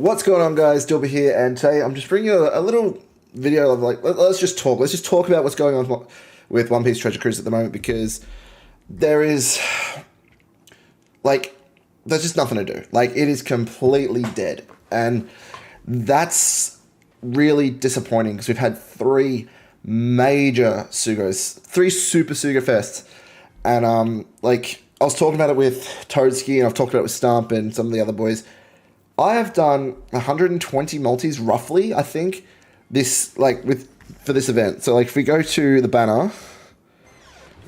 What's going on, guys? Dylba here, and today I'm just bringing you a little video of let's just talk about what's going on with One Piece Treasure Cruise at the moment, because there is there's just nothing to do. It is completely dead, and that's really disappointing because we've had three major Sugos, three super Sugo fests, and I was talking about it with Toadski, and I've talked about it with Stump and some of the other boys. I have done 120 multis roughly, I think, for this event. So if we go to the banner,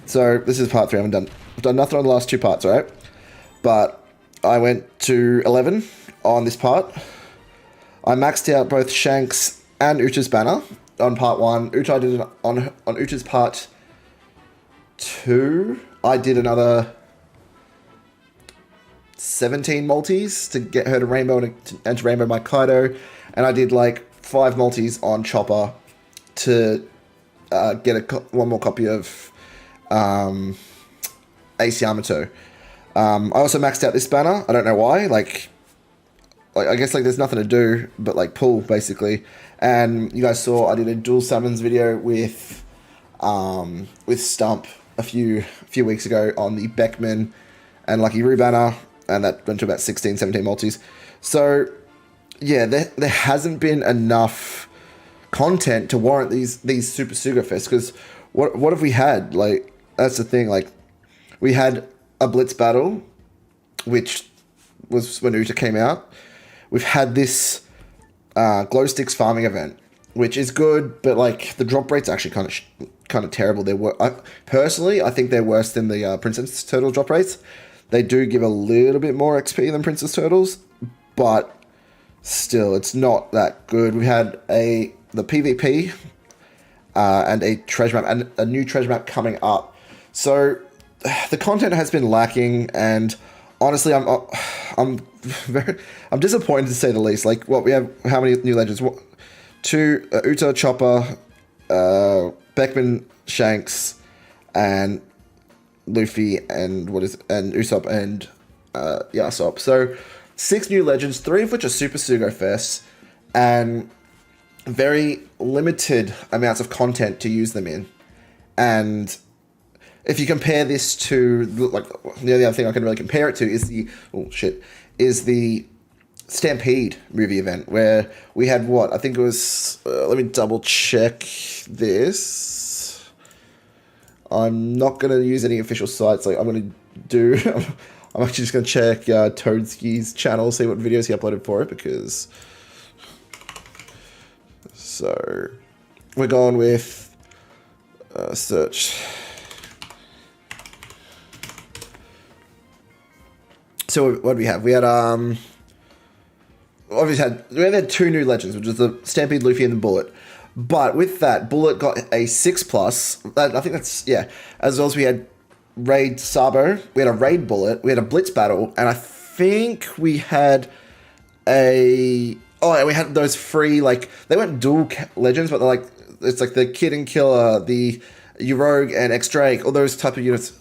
so this is part 3. I've done nothing on the last 2 parts, right? But I went to 11 on this part. I maxed out both Shanks and Ucha's banner on part 1. Ucha, I did it on Ucha's part 2. I did another 17 multis to get her to rainbow and to rainbow my Kaido, and I did 5 multis on Chopper to get one more copy of Ace Yamato. I also maxed out this banner. I don't know why. I guess there's nothing to do but pull basically. And you guys saw I did a dual summons video with Stump a few weeks ago on the Beckman and Lucky Roo banner. And that went to about 16, 17 multis. So, yeah, there hasn't been enough content to warrant these Super Sugo Fests. Because what have we had? That's the thing. We had a Blitz battle, which was when Uta came out. We've had this Glow Sticks farming event, which is good, but the drop rate's actually kind of terrible. Personally, I think they're worse than the Princess Turtle drop rates. They do give a little bit more XP than Princess Turtles, but still, it's not that good. We had the PvP and a treasure map, and a new treasure map coming up. So the content has been lacking, and honestly, I'm disappointed to say the least. We have how many new legends? 2 Uta, Chopper, Beckman, Shanks, and Luffy, and Usopp and Yasop. So 6 new legends, 3 of which are Super Sugo Fests, and very limited amounts of content to use them in. And if you compare this to the other thing I can really compare it to is the Stampede movie event, where we had I think it was let me double check this. I'm not going to use any official sites. I'm actually just going to check Toadski's channel, see what videos he uploaded for it, because... So, we're going with search. So, what do we have? We had, we had 2 new legends, which was the Stampede, Luffy, and the Bullet. But with that, Bullet got a 6+. I think that's, yeah. As well as we had Raid Sabo, we had a Raid Bullet, we had a Blitz battle, and I think we had and we had those free, they weren't dual legends, but they're it's the Kid and Killer, the Rogue and X-Drake, all those type of units.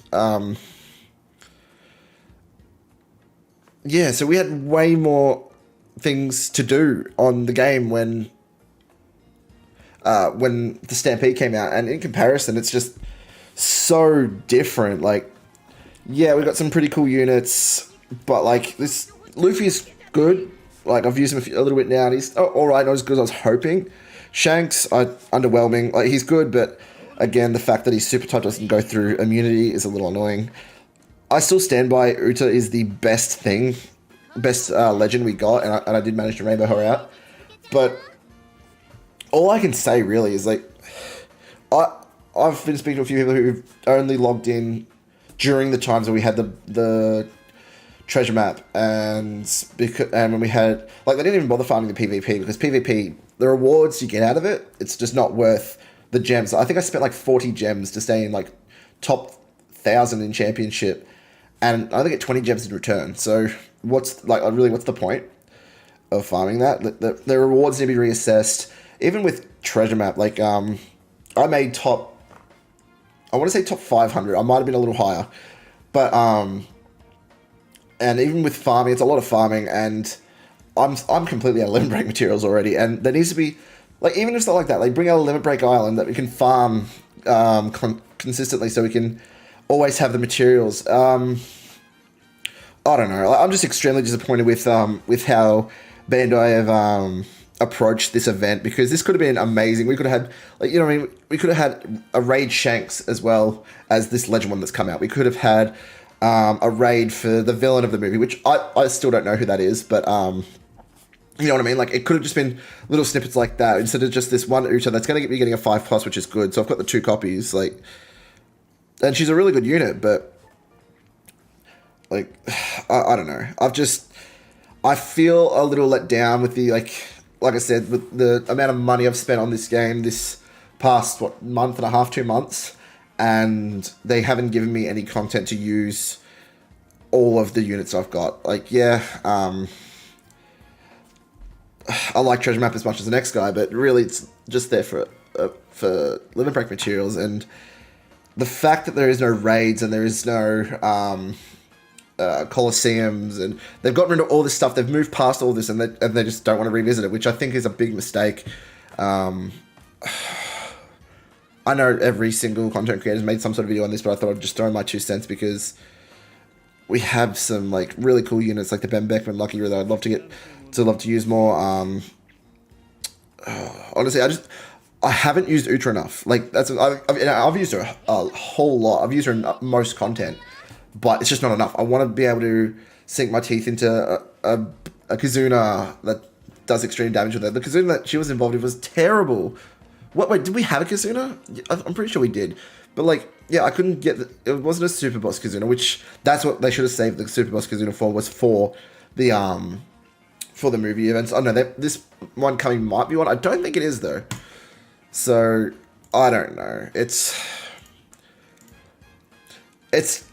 Yeah, so we had way more things to do on the game when the Stampede came out, and in comparison, it's just so different. Yeah, we got some pretty cool units, but this Luffy's good. I've used him a little bit now, and he's alright, not as good as I was hoping. Shanks, underwhelming. He's good, but again, the fact that his super type doesn't go through immunity is a little annoying. I still stand by Uta is the best legend we got, and I did manage to rainbow her out, but all I can say really is I've been speaking to a few people who've only logged in during the times when we had the treasure map, and when we had they didn't even bother farming the PvP, because PvP, the rewards you get out of it, it's just not worth the gems. I think I spent 40 gems to stay in top 1,000 in championship, and I only get 20 gems in return. So what's the point of farming that? The rewards need to be reassessed. Even with treasure map, I made top 500. I might have been a little higher, but and even with farming, it's a lot of farming, and I'm completely out of limit break materials already, and there needs to be like even if it's not like that, like bring out a limit break island that we can farm consistently, so we can always have the materials. I don't know. Like, I'm just extremely disappointed with how Bandai have approached this event, because this could have been amazing. We could have had, like, you know what I mean, we could have had a raid Shanks as well as this legend one that's come out. We could have had a raid for the villain of the movie, which I still don't know who that is, but you know what I mean? Like, it could have just been little snippets like that instead of just this one Uta that's going to get me getting a 5+, which is good. So I've got the 2 copies, like, and she's a really good unit, but like, I don't know. I feel a little let down with the, like I said, with the amount of money I've spent on this game this past, month and a half, 2 months, and they haven't given me any content to use all of the units I've got. Like, yeah, I like Treasure Map as much as the next guy, but really it's just there for limit break materials, and the fact that there is no raids and there is no Colosseums, and they've gotten rid of all this stuff. They've moved past all this, and they just don't want to revisit it, which I think is a big mistake. I know every single content creator has made some sort of video on this, but I thought I'd just throw in my 2 cents, because we have some like really cool units like the Ben Beckman Lucky that I'd love to use more. Honestly, I haven't used Utra enough. Like, I've used her a whole lot. I've used her in most content, but it's just not enough. I want to be able to sink my teeth into a Kizuna that does extreme damage with her. The Kizuna that she was involved in was terrible. Wait, did we have a Kizuna? I'm pretty sure we did. But, like, yeah, I couldn't get... It wasn't a Super Boss Kizuna, which... That's what they should have saved the Super Boss Kizuna for, was for the movie events. Oh, no, this one coming might be one. I don't think it is, though. So, I don't know. It's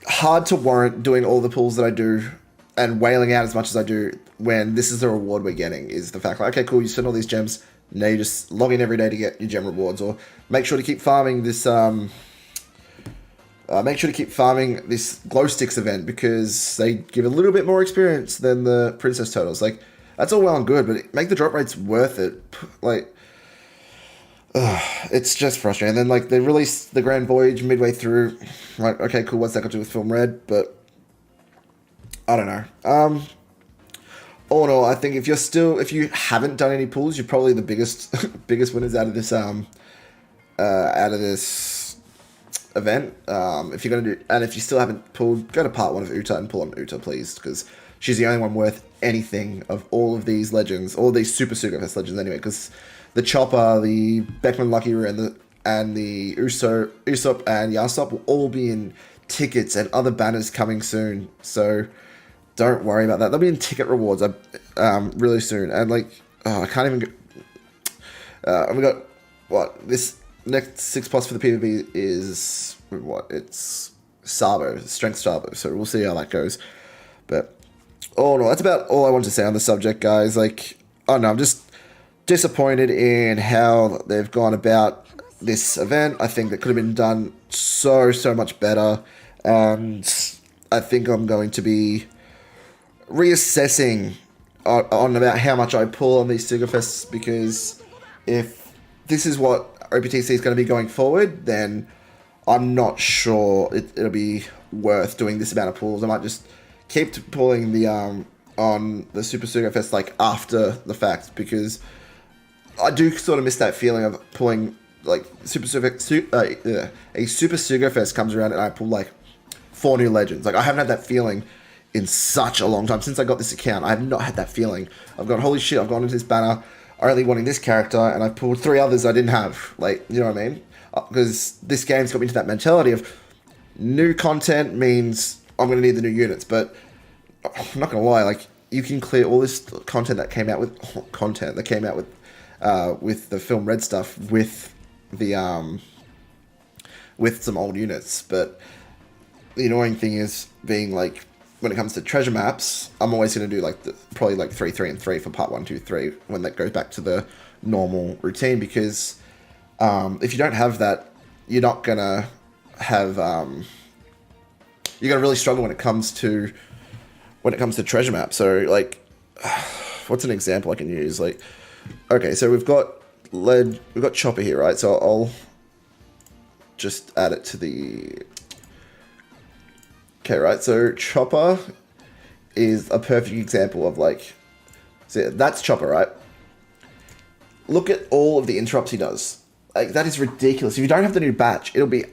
hard to warrant doing all the pulls that I do and whaling out as much as I do when this is the reward we're getting, is the fact, like, okay, cool, you spend all these gems, now you just log in every day to get your gem rewards, or make sure to keep farming this, glow sticks event, because they give a little bit more experience than the princess turtles. Like, that's all well and good, but make the drop rates worth it. Like, it's just frustrating. And then, like, they released the Grand Voyage midway through. Like, okay, cool, what's that got to do with Film Red? But I don't know. All in all, I think if you haven't done any pulls, you're probably the biggest winners out of this event. If you're gonna do, and if you still haven't pulled, go to part 1 of Uta and pull on Uta, please, because she's the only one worth anything of all of these legends, all these Super Sugafest legends anyway, because the Chopper, the Beckman Lucky Roo, and the Usopp and Yasop will all be in tickets and other banners coming soon. So don't worry about that. They'll be in ticket rewards really soon. And, like, I can't even get... we got, what, this next 6+ for the PvP is, what, it's Sabo, Strength Sabo. So we'll see how that goes. But, oh no, that's about all I want to say on the subject, guys. Like, oh no, I'm just disappointed in how they've gone about this event. I think that could have been done so much better, and I think I'm going to be reassessing on about how much I pull on these Sugafests, because if this is what OPTC is going to be going forward, then I'm not sure it'll be worth doing this amount of pulls. I might just keep pulling the on the Super Sugafest, like, after the fact, because I do sort of miss that feeling of pulling, like, a Super Sugafest comes around and I pull, like, 4 new legends. Like, I haven't had that feeling in such a long time. Since I got this account, I have not had that feeling. I've gone, holy shit, I've gone into this banner only wanting this character, and I've pulled 3 others I didn't have. Like, you know what I mean? Because this game's got me into that mentality of new content means I'm going to need the new units. But I'm not going to lie, like, you can clear all this content that came out with with the Film Red stuff with the with some old units. But the annoying thing is being, like, when it comes to treasure maps, I'm always going to do, like, probably like 3, 3, and 3 for part 1, 2, 3 when that goes back to the normal routine, because if you don't have that, you're not gonna have you're gonna really struggle when it comes to treasure maps. So, like, what's an example I can use? Like, okay, so we've got Chopper here, right? So I'll just add it to the... Okay, right, so Chopper is a perfect example of like... So that's Chopper, right? Look at all of the interrupts he does. Like, that is ridiculous. If you don't have the new batch, it'll be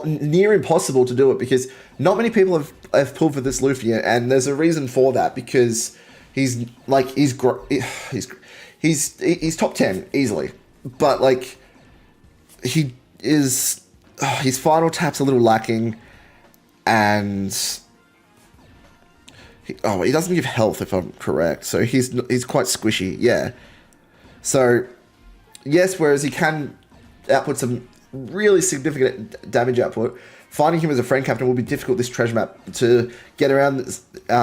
near impossible to do it because not many people have pulled for this Luffy, and there's a reason for that because he's top 10 easily, but like his final tap's a little lacking, and he doesn't give health if I'm correct, so he's quite squishy, yeah. So yes, whereas he can output some really significant damage output, finding him as a friend captain will be difficult this treasure map to get around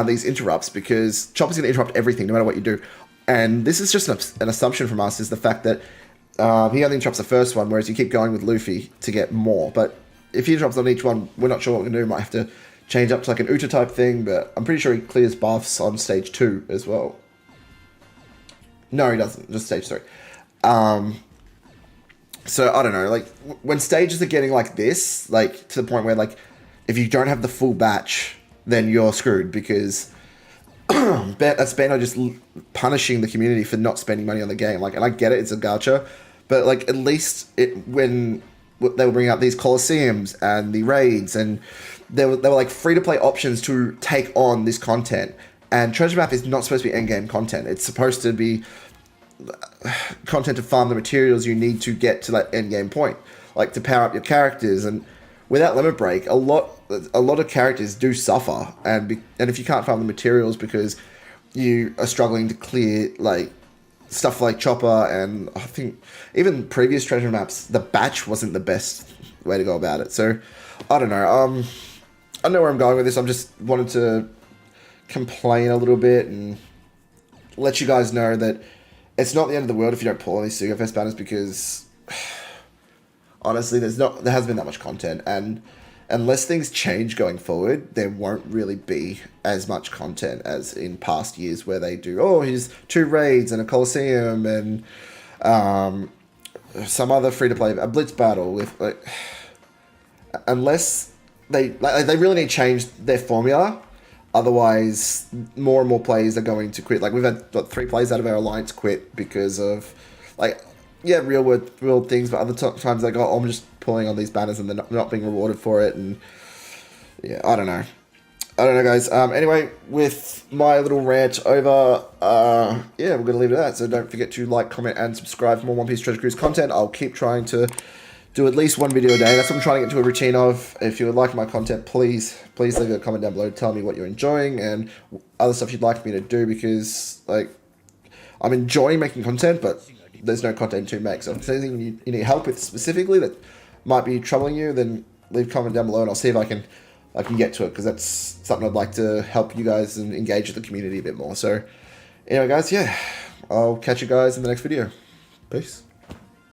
these interrupts because Chopper's going to interrupt everything no matter what you do. And this is just an assumption from us, is the fact that he only interrupts the first one, whereas you keep going with Luffy to get more. But if he interrupts on each one, we're not sure what we're going to do. Might have to change up to like an Uta type thing, but I'm pretty sure he clears buffs on stage 2 as well. No, he doesn't. Just stage 3. So, I don't know, like, when stages are getting like this, like, to the point where, like, if you don't have the full batch, then you're screwed, because that's Bano just punishing the community for not spending money on the game. Like, and I get it, it's a gacha, but, like, at least when they were bringing out these Colosseums and the raids, and they were like, free-to-play options to take on this content, and Treasure Map is not supposed to be endgame content. It's supposed to be content to farm the materials you need to get to that end game point, like to power up your characters. And without Limit Break, a lot of characters do suffer, and if you can't farm the materials because you are struggling to clear like stuff like Chopper, and I think even previous treasure maps, the batch wasn't the best way to go about it. So I don't know. I know where I'm going with this. I'm just wanted to complain a little bit and let you guys know that it's not the end of the world if you don't pull any Sugo Fest banners, because honestly, there hasn't been that much content, and unless things change going forward, there won't really be as much content as in past years where they do, here's 2 raids and a Colosseum and some other free-to-play, a Blitz battle with, like, unless they really need to change their formula. Otherwise, more and more players are going to quit. Like, we've had 3 players out of our alliance quit because of, like, yeah, real world things, but other times they go, I'm just pulling on these banners and they're not being rewarded for it. And yeah, I don't know, guys. Anyway, with my little rant over, yeah, we're gonna leave it at that. So don't forget to like, comment, and subscribe for more One Piece Treasure Cruise content. I'll keep trying to do at least 1 video a day. That's what I'm trying to get into a routine of. If you would like my content, please leave a comment down below. Tell me what you're enjoying and other stuff you'd like me to do, because, like, I'm enjoying making content, but there's no content to make. So if there's anything you need help with specifically that might be troubling you, then leave a comment down below and I'll see if I can get to it, because that's something I'd like to help you guys and engage with the community a bit more. So anyway, guys, yeah, I'll catch you guys in the next video. Peace.